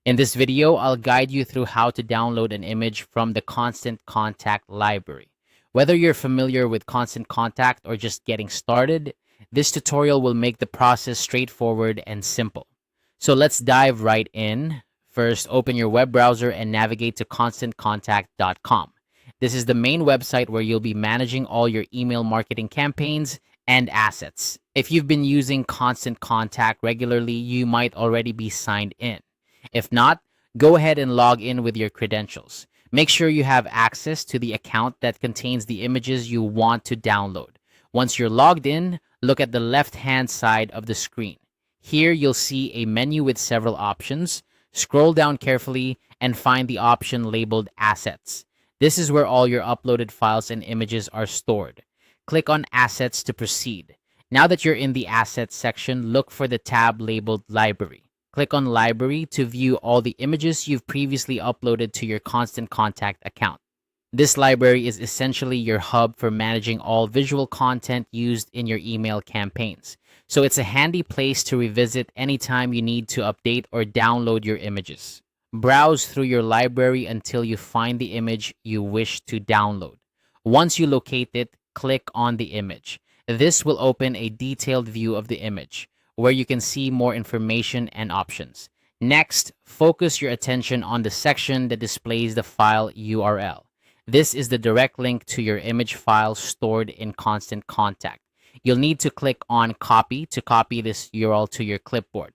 In this video, I'll guide you through how to download an image from the Constant Contact library. Whether you're familiar with Constant Contact or just getting started, this tutorial will make the process straightforward and simple. So let's dive right in. First, open your web browser and navigate to constantcontact.com. This is the main website where you'll be managing all your email marketing campaigns and assets. If you've been using Constant Contact regularly, you might already be signed in. If not, go ahead and log in with your credentials. Make sure you have access to the account that contains the images you want to download. Once you're logged in, look at the left-hand side of the screen. Here you'll see a menu with several options. Scroll down carefully and find the option labeled Assets. This is where all your uploaded files and images are stored. Click on Assets to proceed. Now that you're in the Assets section, look for the tab labeled Library. Click on Library to view all the images you've previously uploaded to your Constant Contact account. This library is essentially your hub for managing all visual content used in your email campaigns. So it's a handy place to revisit anytime you need to update or download your images. Browse through your library until you find the image you wish to download. Once you locate it, click on the image. This will open a detailed view of the image, where you can see more information and options. Next, focus your attention on the section that displays the file URL. This is the direct link to your image file stored in Constant Contact. You'll need to click on Copy to copy this URL to your clipboard.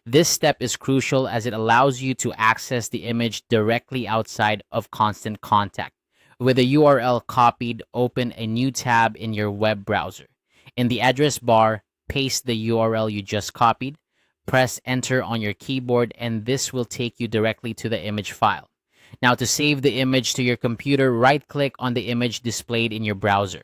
This step is crucial as it allows you to access the image directly outside of Constant Contact. With the URL copied, open a new tab in your web browser. In the address bar, paste the URL you just copied, press enter on your keyboard, and this will take you directly to the image file. Now to save the image to your computer, right-click on the image displayed in your browser.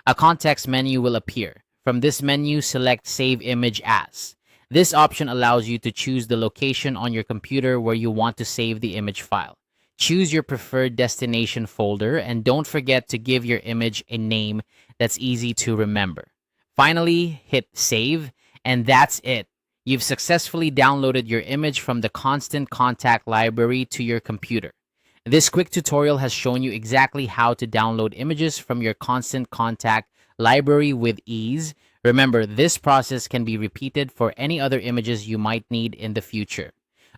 A context menu will appear. From this menu, select Save Image As. This option allows you to choose the location on your computer where you want to save the image file. Choose your preferred destination folder and don't forget to give your image a name that's easy to remember. Finally, hit Save, and that's it. You've successfully downloaded your image from the Constant Contact library to your computer. This quick tutorial has shown you exactly how to download images from your Constant Contact library with ease. Remember, this process can be repeated for any other images you might need in the future.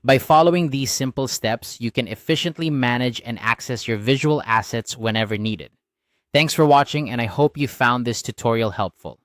By following these simple steps, you can efficiently manage and access your visual assets whenever needed. Thanks for watching, and I hope you found this tutorial helpful.